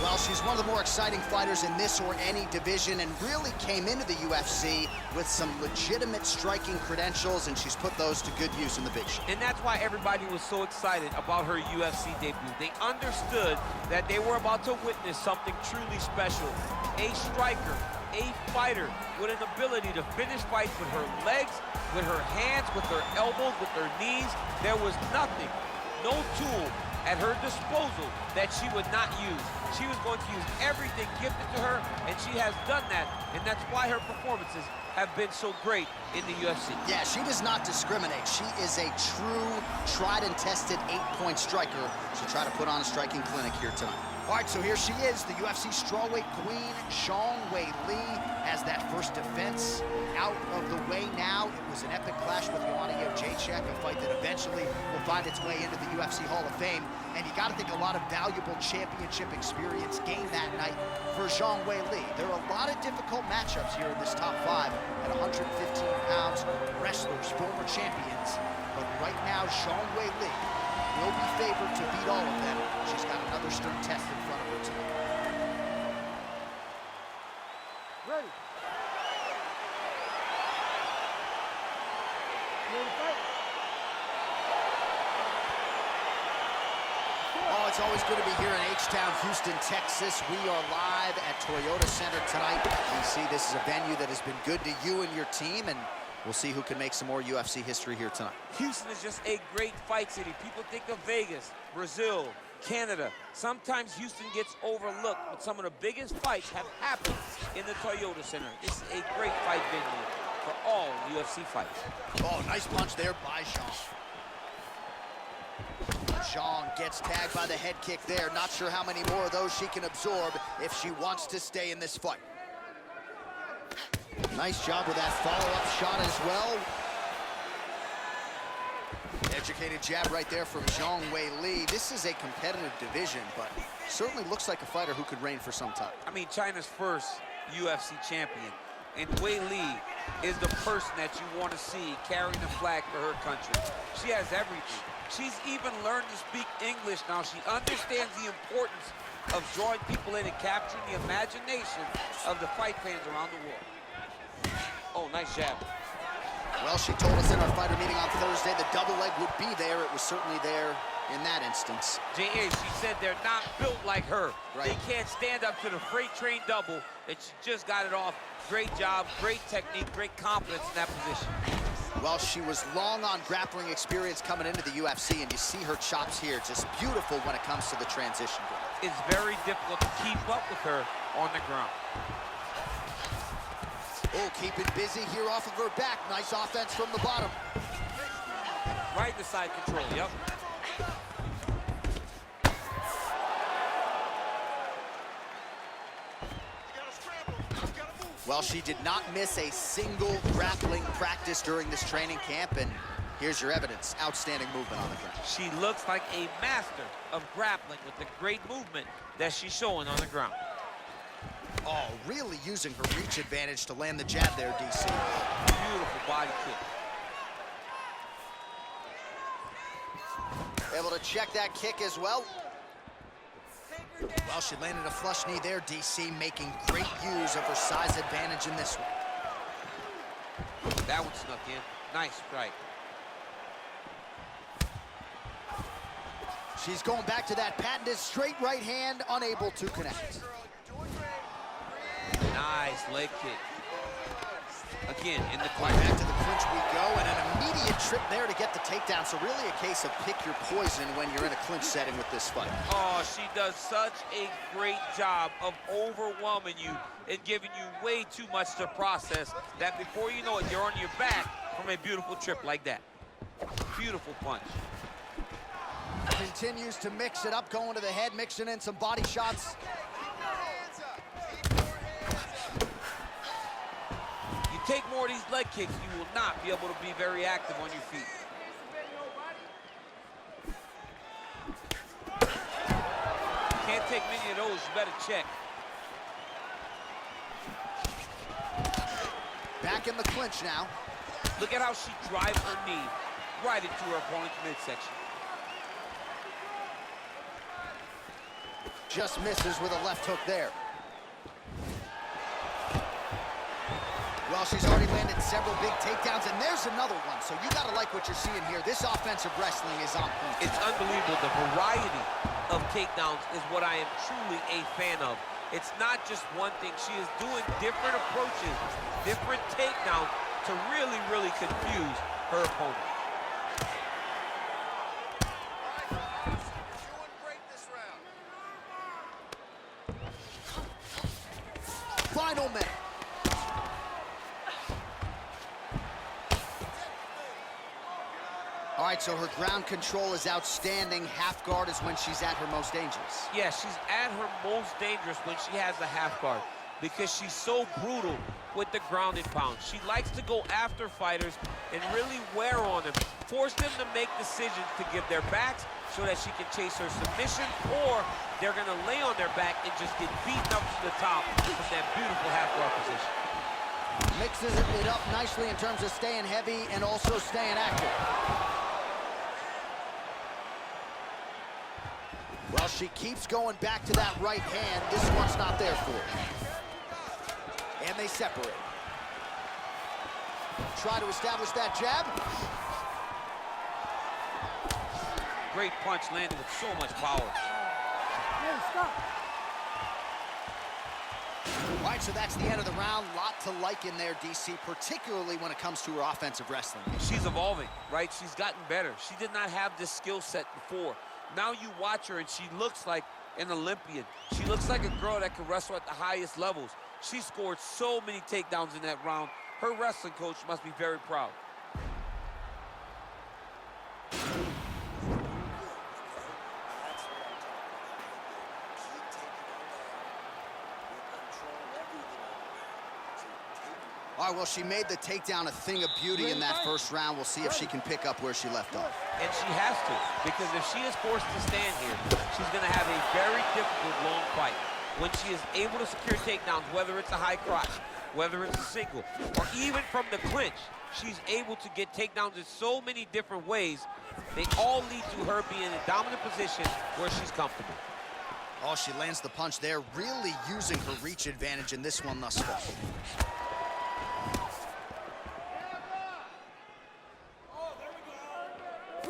Well, she's one of the more exciting fighters in this or any division, and really came into the UFC with some legitimate striking credentials, and she's put those to good use in the big show. And that's why everybody was so excited about her UFC debut. They understood that they were about to witness something truly special. A striker, a fighter with an ability to finish fights with her legs, with her hands, with her elbows, with her knees. There was nothing, no tool at her disposal that she would not use. She was going to use everything gifted to her, and she has done that, and that's why her performances have been so great in the UFC. Yeah, she does not discriminate. She is a true, tried and tested 8-point striker. She'll try to put on a striking clinic here tonight. All right, so here she is, the UFC strawweight queen, Zhang Weili, has that first defense out of the way now. It was an epic clash with Joanna Jędrzejczyk, a fight that eventually will find its way into the UFC Hall of Fame. And you got to think a lot of valuable championship experience gained that night for Zhang Weili. There are a lot of difficult matchups here in this top 5 at 115 pounds, wrestlers, former champions. But right now, Zhang Weili will be favored to beat all of them. She's got another stern test in front of her tonight. Ready. Oh, it's always good to be here in H-Town, Houston, Texas. We are live at Toyota Center tonight. You see, this is a venue that has been good to you and your team, and we'll see who can make some more UFC history here tonight. Houston is just a great fight city. People think of Vegas, Brazil, Canada. Sometimes Houston gets overlooked, but some of the biggest fights have happened in the Toyota Center. This is a great fight venue for all UFC fights. Oh, nice punch there by Zhang. Zhang gets tagged by the head kick there. Not sure how many more of those she can absorb if she wants to stay in this fight. Nice job with that follow-up shot as well. Educated jab right there from Zhang Weili. This is a competitive division, but certainly looks like a fighter who could reign for some time. I mean, China's first UFC champion. And Weili is the person that you want to see carrying the flag for her country. She has everything. She's even learned to speak English now. She understands the importance of drawing people in and capturing the imagination of the fight fans around the world. Oh, nice jab. Well, she told us in our fighter meeting on Thursday the double leg would be there. It was certainly there in that instance. J.A., she said they're not built like her. Right. They can't stand up to the freight train double, and she just got it off. Great job, great technique, great confidence in that position. Well, she was long on grappling experience coming into the UFC, and you see her chops here, just beautiful when it comes to the transition. It's very difficult to keep up with her on the ground. Oh, keeping busy here off of her back. Nice offense from the bottom. Right in the side control, yep. Well, she did not miss a single grappling practice during this training camp, and here's your evidence. Outstanding movement on the ground. She looks like a master of grappling with the great movement that she's showing on the ground. Oh, really using her reach advantage to land the jab there, DC. Beautiful body kick. Able to check that kick as well. Well, she landed a flush knee there, DC, making great use of her size advantage in this one. That one snuck in. Nice strike. She's going back to that patented straight right hand, unable to connect. Nice leg kick. Again, in the Right back to the clinch we go, and an immediate trip there to get the takedown. So really a case of pick your poison when you're in a clinch setting with this fight. Oh, she does such a great job of overwhelming you and giving you way too much to process that before you know it, you're on your back from a beautiful trip like that. Beautiful punch. Continues to mix it up, going to the head, mixing in some body shots. Take more of these leg kicks, you will not be able to be very active on your feet. Can't take many of those, you better check. Back in the clinch now. Look at how she drives her knee right into her opponent's midsection. just misses with a left hook there. Well, she's already landed several big takedowns, and there's another one. So you gotta like what you're seeing here. This offensive wrestling is on point. It's unbelievable. The variety of takedowns is what I am truly a fan of. It's not just one thing. She is doing different approaches, different takedowns to really, really confuse her opponent. Final minute. All right, so her ground control is outstanding. Half guard is when she's at her most dangerous. Yeah, she's at her most dangerous when she has a half guard because she's so brutal with the ground and pound. She likes to go after fighters and really wear on them, force them to make decisions to give their backs so that she can chase her submission, or they're going to lay on their back and just get beaten up to the top from that beautiful half guard position. Mixes it up nicely in terms of staying heavy and also staying active. Well, she keeps going back to that right hand. This one's not there for her. And they separate. Try to establish that jab. Great punch landed with so much power. Hey, stop. All right, so that's the end of the round. Lot to like in there, DC, particularly when it comes to her offensive wrestling. She's evolving, right? She's gotten better. She did not have this skill set before. Now you watch her and she looks like an Olympian. She looks like a girl that can wrestle at the highest levels. She scored so many takedowns in that round. Her wrestling coach must be very proud. All right, well, she made the takedown a thing of beauty in that first round. We'll see if she can pick up where she left off. And she has to, because if she is forced to stand here, she's going to have a very difficult long fight. When she is able to secure takedowns, whether it's a high crotch, whether it's a single, or even from the clinch, she's able to get takedowns in so many different ways. They all lead to her being in a dominant position where she's comfortable. Oh, she lands the punch there, really using her reach advantage in this one thus far.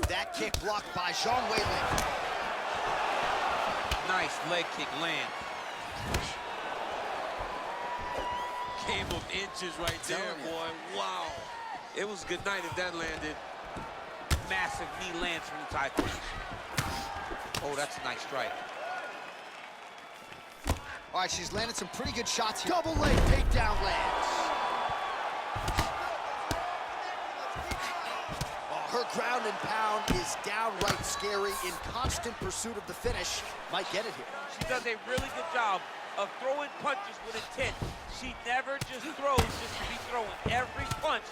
That kick blocked by Zhang Weili. Nice leg kick land. Game of inches right there, boy. Wow. It was good night if that landed. Massive knee lands from the tie clinch. Oh, that's a nice strike. All right, she's landed some pretty good shots here. Double leg takedown lands. Her ground and pound is downright scary, in constant pursuit of the finish. Might get it here. She does a really good job of throwing punches with intent. She never just throws just to be throwing. Every punch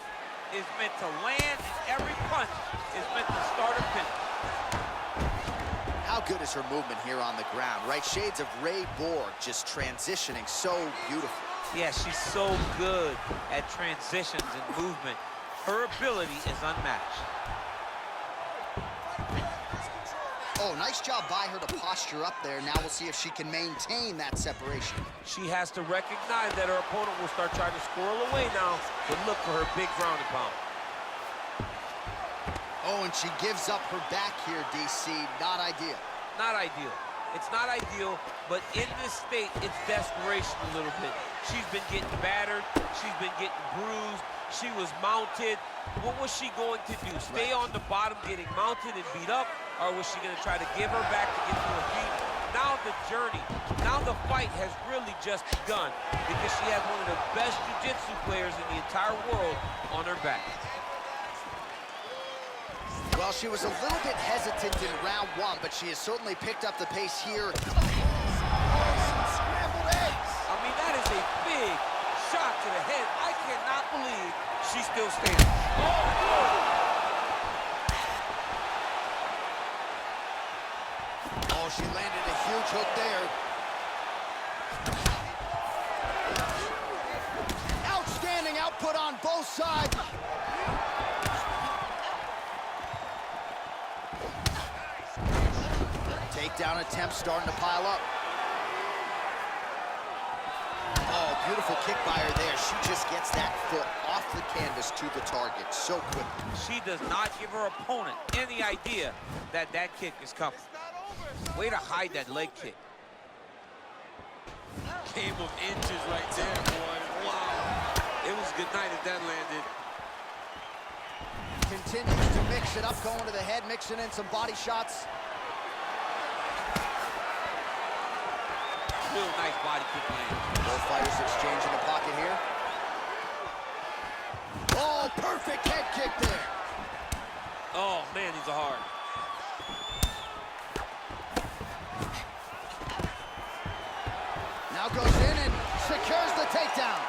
is meant to land, and every punch is meant to start or finish. How good is her movement here on the ground, right? Shades of Ray Borg, just transitioning so beautiful. Yeah, she's so good at transitions and movement. Her ability is unmatched. Oh, nice job by her to posture up there. Now we'll see if she can maintain that separation. She has to recognize that her opponent will start trying to squirrel away now, but look for her big ground and pound. Oh, and she gives up her back here, DC. Not ideal. Not ideal. It's not ideal, but in this state, it's desperation a little bit. She's been getting battered. She's been getting bruised. She was mounted. What was she going to do? Stay on the bottom getting mounted and beat up? Or was she going to try to give her back to get to her feet? Now the journey, now the fight has really just begun because she has one of the best jiu-jitsu players in the entire world on her back. Well, she was a little bit hesitant in round one, but she has certainly picked up the pace here. Scrambled eggs. I mean, that is a big shot to the head. I cannot believe she's still standing. Oh, she landed a huge hook there. Outstanding output on both sides. Takedown attempts starting to pile up. Beautiful kick by her there. She just gets that foot off the canvas to the target so quickly. She does not give her opponent any idea that that kick is coming. Way to hide that leg kick. Game of inches right there, boy. Wow. It was good night if that landed. Continues to mix it up, going to the head, mixing in some body shots. Real nice body kick land. Both fighters exchange in the pocket here. Oh, perfect head kick there. Oh, man, these are hard. Now goes in and secures the takedown.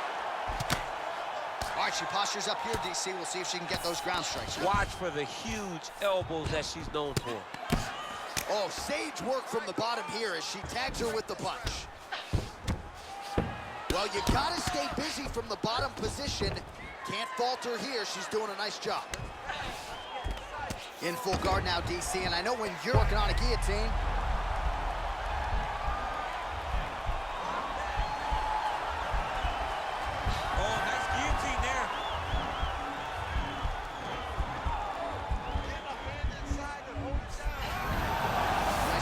All right, she postures up here, DC. We'll see if she can get those ground strikes. Watch for the huge elbows that she's known for. Oh, sage work from the bottom here as she tags her with the punch. Well, you gotta stay busy from the bottom position. Can't falter here. She's doing a nice job. In full guard now, DC, and I know when you're working on a guillotine, Oh, nice guillotine there.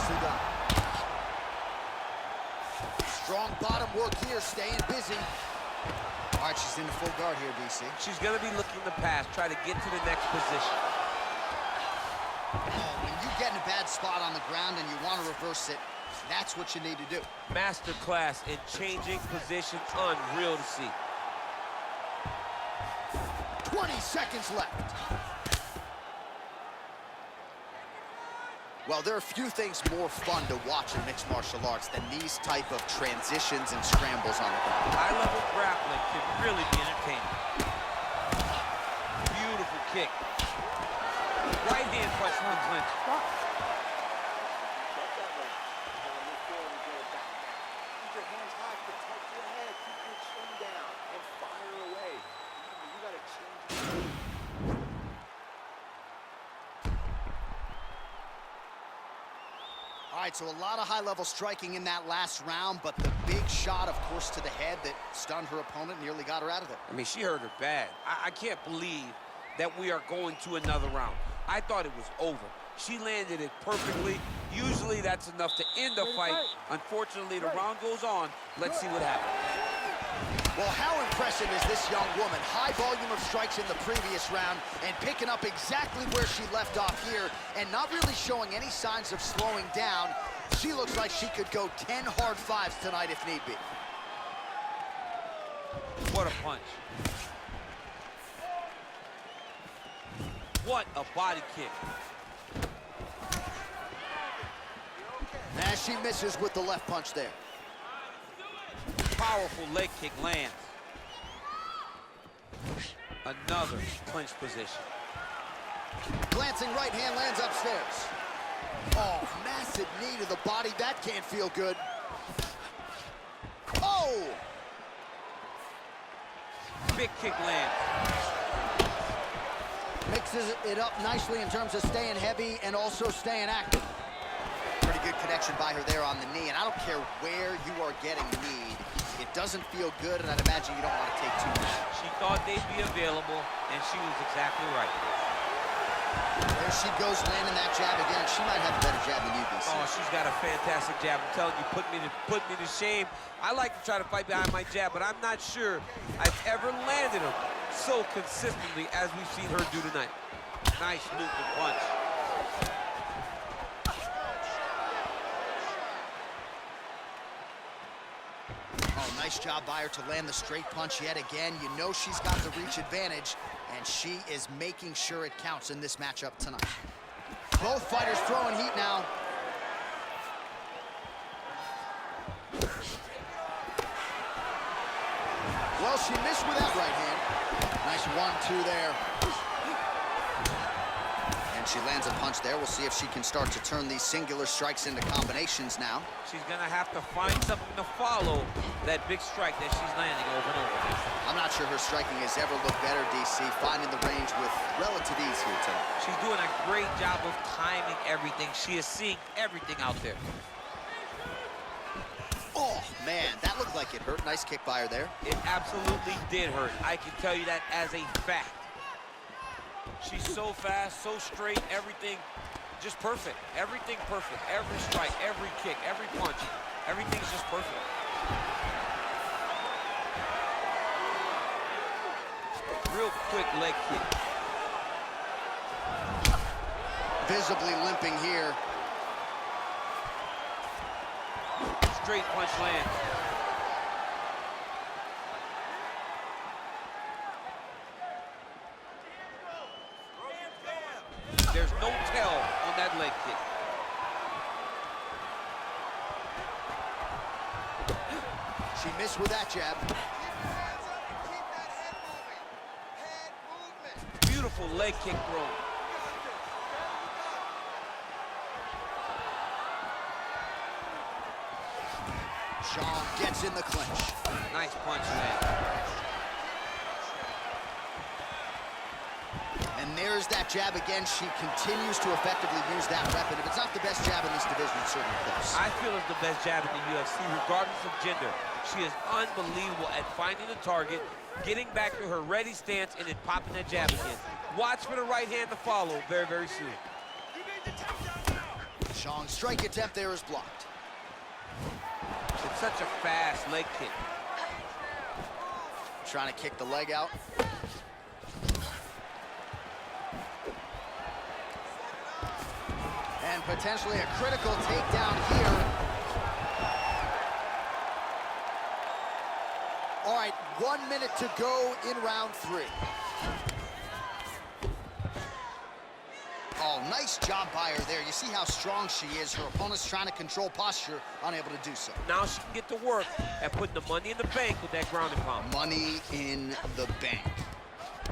nicely done. Strong bottom work here, staying busy. All right, she's in the full guard here, DC. She's going to be looking to pass, try to get to the next position. Oh, when you get in a bad spot on the ground and you want to reverse it, that's what you need to do. Master class in changing positions, unreal to see. 20 seconds left. Well, there are few things more fun to watch in mixed martial arts than these type of transitions and scrambles on the ground. High-level grappling can really be entertaining. Beautiful kick. Right hand punch from the clinch. Stop. Keep your hands high, protect your head, keep your chin down, and fire away. Remember, you gotta change. All right, so a lot of high-level striking in that last round, but the big shot, of course, to the head that stunned her opponent, nearly got her out of there. I mean, she hurt her bad. I can't believe that we are going to another round. I thought it was over. She landed it perfectly. Usually that's enough to end a fight. Unfortunately, the round goes on. Let's see what happens. Well, how impressive is this young woman? High volume of strikes in the previous round and picking up exactly where she left off here and not really showing any signs of slowing down. She looks like she could go 10 hard fives tonight if need be. What a punch. What a body kick. As she misses with the left punch there. Powerful leg kick lands. Another clinch position. Glancing right hand lands upstairs. Oh, massive knee to the body. That can't feel good. Oh! Big kick lands. Mixes it up nicely in terms of staying heavy and also staying active. Pretty good connection by her there on the knee, and I don't care where you are getting kneed. It doesn't feel good, and I'd imagine you don't want to take too much. She thought they'd be available, and she was exactly right. There she goes, landing that jab again. She might have a better jab than you, DC. Oh, she's got a fantastic jab. I'm telling you, put me to shame. I like to try to fight behind my jab, but I'm not sure I've ever landed them so consistently as we've seen her do tonight. Nice looping punch. Oh, nice job by her to land the straight punch yet again. You know she's got the reach advantage, and she is making sure it counts in this matchup tonight. Both fighters throwing heat now. Well, she missed with that right hand. Nice 1-2 there. And she lands a punch there. We'll see if she can start to turn these singular strikes into combinations now. She's gonna have to find something to follow that big strike that she's landing over and over. I'm not sure her striking has ever looked better, DC, finding the range with relative ease here tonight. She's doing a great job of timing everything. She is seeing everything out there. Oh, Oh, man, that looked like it hurt. Nice kick by her there. It absolutely did hurt. I can tell you that as a fact. She's so fast, so straight, everything just perfect. Everything perfect. Every strike, every kick, every punch, everything's just perfect. Real quick leg kick. Visibly limping here. Straight punch lands. There's no tell on that leg kick. She missed with that jab. Beautiful leg kick throw. Shawn gets in the clinch. Nice punch, man. And there's that jab again. She continues to effectively use that weapon. If it's not the best jab in this division, it's certainly close. I feel it's the best jab in the UFC, regardless of gender. She is unbelievable at finding the target, getting back to her ready stance, and then popping that jab again. Watch for the right hand to follow very, very soon. Shawn's strike attempt there is blocked. It's such a fast leg kick. Trying to kick the leg out. And potentially a critical takedown here. All right, 1 minute to go in round 3. Oh, nice job by her there. You see how strong she is. Her opponent's trying to control posture, unable to do so. Now she can get to work at putting the money in the bank with that ground and pound. Money in the bank.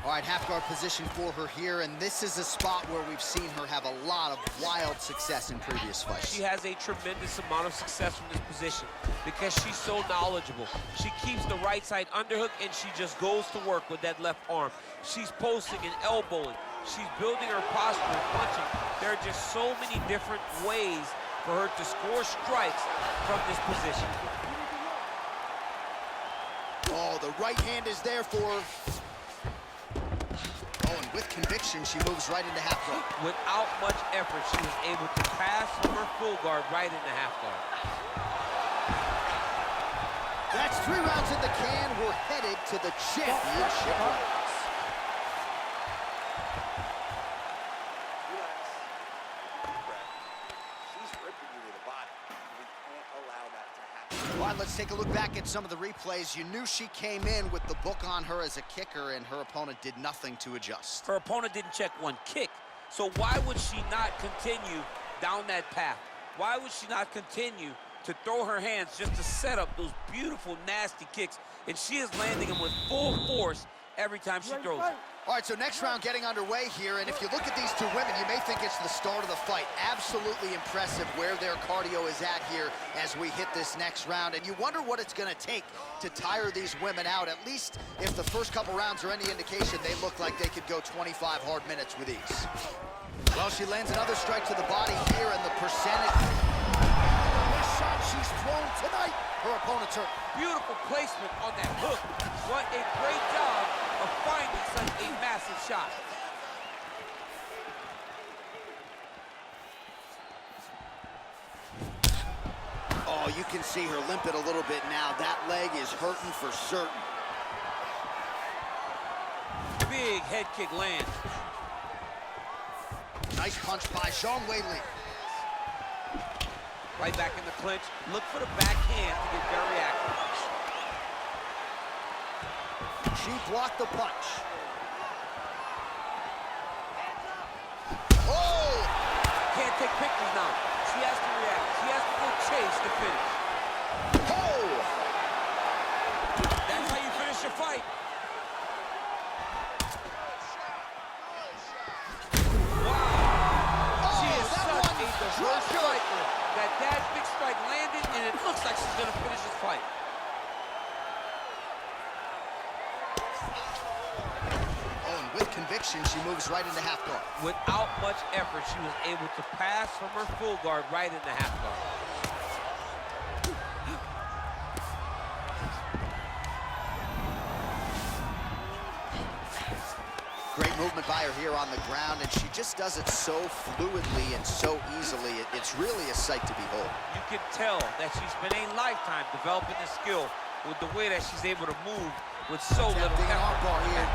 All right, half guard position for her here, and this is a spot where we've seen her have a lot of wild success in previous fights. She has a tremendous amount of success from this position because she's so knowledgeable. She keeps the right side underhook, and she just goes to work with that left arm. She's posting and elbowing. She's building her posture and punching. There are just so many different ways for her to score strikes from this position. Oh, the right hand is there for her. Oh, and with conviction, she moves right into half guard. Without much effort, she was able to pass from her full guard right into half guard. That's 3 rounds in the can. We're headed to the championship rounds. All right, let's take a look back at some of the replays. You knew she came in with the book on her as a kicker, and her opponent did nothing to adjust. Her opponent didn't check one kick, so why would she not continue down that path? Why would she not continue to throw her hands just to set up those beautiful, nasty kicks? And she is landing them with full force every time she throws it. All right, so next round getting underway here, and if you look at these two women, you may think it's the start of the fight. Absolutely impressive where their cardio is at here as we hit this next round, and you wonder what it's going to take to tire these women out. At least if the first couple rounds are any indication, they look like they could go 25 hard minutes with ease. Well, she lands another strike to the body here, and the percentage... The shot she's thrown tonight, her opponent's hurt. Beautiful placement on that hook. What a great job of finding such a massive shot. Oh, you can see her limp it a little bit now. That leg is hurting for certain. Big head kick lands. Nice punch by Shawn Weili. Right back in the clinch. Look for the backhand to get very active. She blocked the punch. Oh! Can't take pictures now. She has to react. She has to go chase the finish. Oh! That's how you finish your fight. Wow! She is such a diverse striker. That big strike landed, and it looks like she's going to finish this fight. With conviction, she moves right into half guard. Without much effort, she was able to pass from her full guard right into half guard. movement by her here on the ground, and she just does it so fluidly and so easily. It's really a sight to behold. You can tell that she's spent a lifetime developing the skill with the way that she's able to move with so little Attempting an effort. armbar here.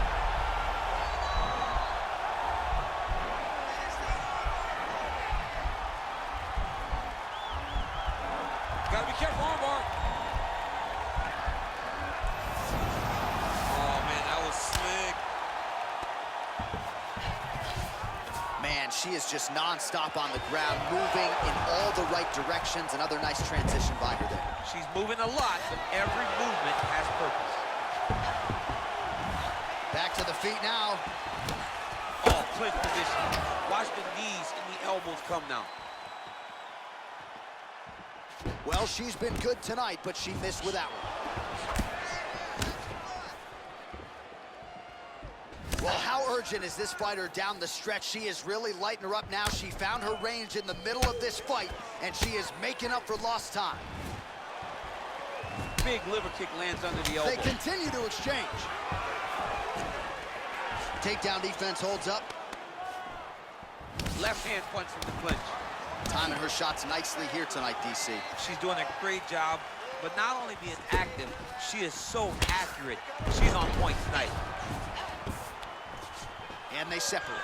Gotta be careful, armbar. Oh, man, that was slick. Man, she is just non-stop on the ground, moving in all the right directions. Another nice transition by her there. She's moving a lot, but every movement has purpose. Back to the feet now. Oh, clinch position. Watch the knees and the elbows come now. Well, she's been good tonight, but she missed with that one. Well, how urgent is this fighter down the stretch? She is really lighting her up now. She found her range in the middle of this fight, and she is making up for lost time. Big liver kick lands under the elbow. They continue to exchange. Takedown defense holds up. Left hand punch from the clinch. Timing her shots nicely here tonight, DC. She's doing a great job, but not only being active, she is so accurate. She's on point tonight. And they separate.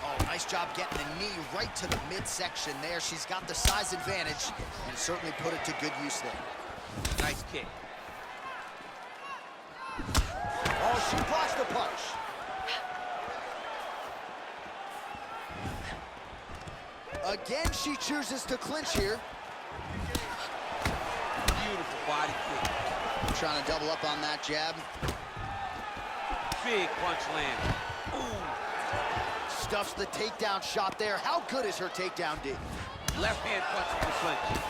Oh, nice job getting the knee right to the midsection there. She's got the size advantage and certainly put it to good use there. Nice kick. Oh, she blocks the punch. Again, she chooses to clinch here. Beautiful body kick. Trying to double up on that jab. Big punch land. Ooh. Stuffs the takedown shot there. How good is her takedown D? Left hand punch from the clinch.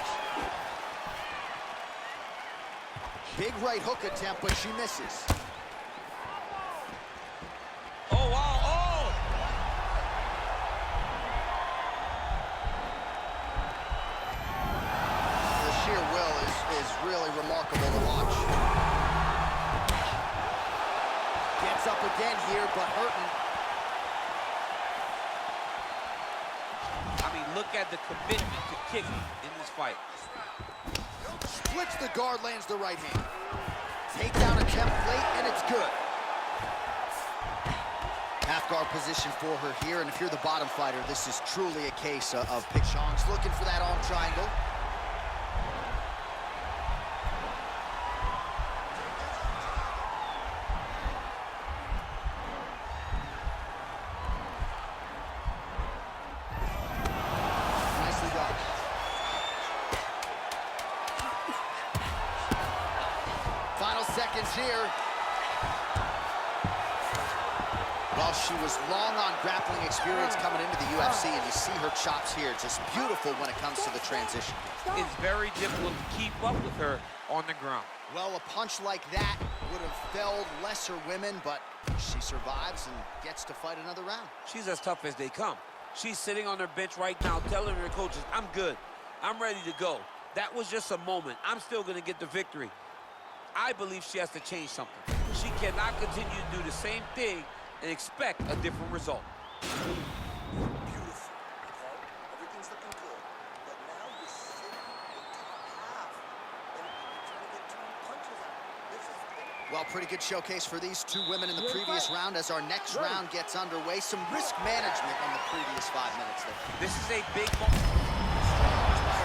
Big right hook attempt, but she misses. Oh, wow, oh! The sheer will is really remarkable to watch. Gets up again here, but hurting. I mean, look at the commitment to kicking in this fight. Splits the guard, lands the right hand. Takedown attempt late, and it's good. Half guard position for her here, and if you're the bottom fighter, this is truly a case of pick. Shong's looking for that arm triangle. Nicely done. Final seconds here. Well, she was long on grappling experience coming into the UFC, and you see her chops here, just beautiful when it comes to the transition. It's very difficult to keep up with her on the ground. Well, a punch like that would have felled lesser women, but she survives and gets to fight another round. She's as tough as they come. She's sitting on her bench right now telling her coaches, I'm good. I'm ready to go. That was just a moment. I'm still going to get the victory. I believe she has to change something. She cannot continue to do the same thing and expect a different result. Beautiful, okay? Everything's looking good. But now you're sitting in top half and you're trying to get too many punches out. This is it. Well, pretty good showcase for these two women in the previous round. As our next round gets underway, some risk management in the previous 5 minutes there. This is a big moment.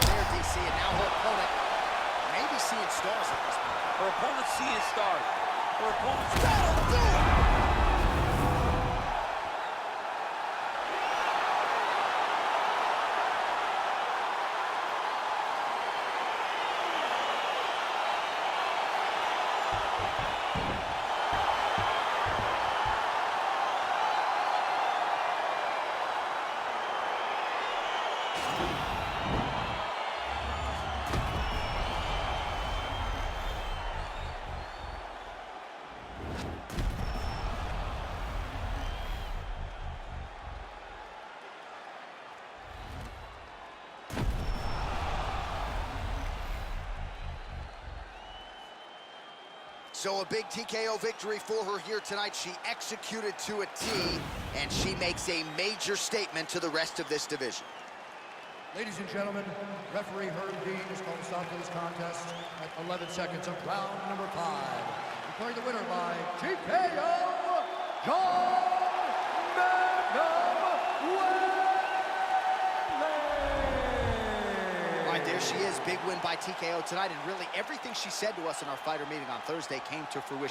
There, DC, and now her opponent maybe seeing stars at this point. Her opponent's seeing stars. Her opponent's... That'll do it! So a big TKO victory for her here tonight. She executed to a T, and she makes a major statement to the rest of this division. Ladies and gentlemen, referee Herb Dean is going to stop this contest at 11 seconds of round number 5. Declaring the winner by TKO, John All right, there she is. Big win by TKO tonight, and really everything she said to us in our fighter meeting on Thursday came to fruition.